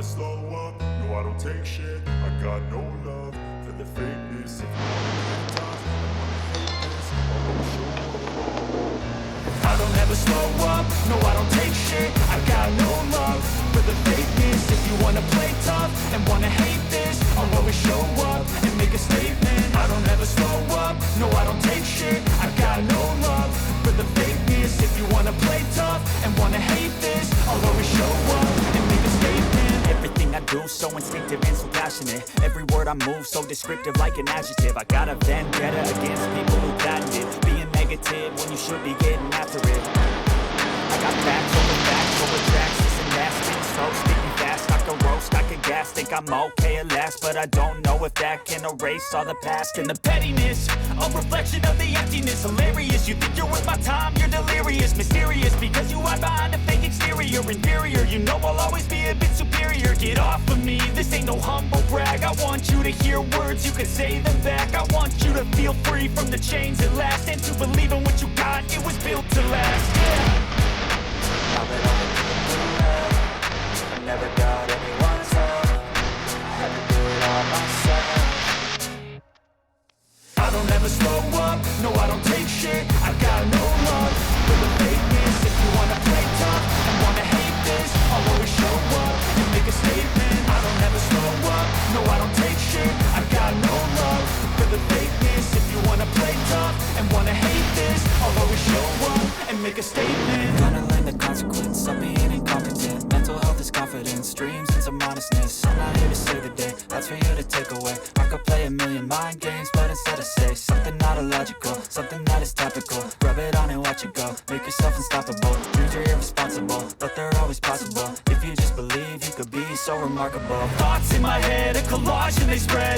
slow up, no I don't take shit. I got no love for the fakeness. If you wanna get tough, I wanna hate this, I'll always show up. I don't ever slow up, no I don't take shit. I got no love for the fakeness. If you wanna play tough and wanna hate this, I'll always show up and make a statement. I don't ever slow up, no I don't take shit. I got no love for the fakeness. If you wanna play tough and wanna hate this, I'll always show up and make a statement. Everything I do so instinctive and so passionate. Every word I move so descriptive like an adjective. I got a vendetta against people who patent it, being negative when you should be getting after it. I got facts over tracks, this and that, speaking slow, speaking fast. I could roast, I could gas, think I'm okay at last, but I don't know if that can erase all the past and the pettiness. A reflection of the emptiness, hilarious. You think you're worth my time, you're delirious, mysterious, because you hide behind a fake exterior. Inferior, you know I'll always be a bit superior. Get off of me, this ain't no humble brag. I want you to hear words, you can say them back. I want you to feel free from the chains at last, and to believe in what you got, it was built to last. Yeah. Now that I'm in love, I never got anyone's help. Had to do it all myself. I don't ever slow up, no I don't take shit. I got no love for the fakeness. If you wanna play tough and wanna hate this, I'll always show up and make a statement. I don't ever slow up, no I don't take shit. I got no love for the fakeness. If you wanna play tough and wanna hate this, I'll always show up and make a statement. Gonna learn the consequence of being incompetent. Mental health is confidence, dreams and some honestness. I'm not here to save the day, that's for you to take away. I could play a million mind games, but instead I say something not illogical, something that is topical. Rub it on and watch it go, make yourself unstoppable. Dreams are irresponsible, but they're always possible. If you just believe, you could be so remarkable. Thoughts in my head, a collage and they spread.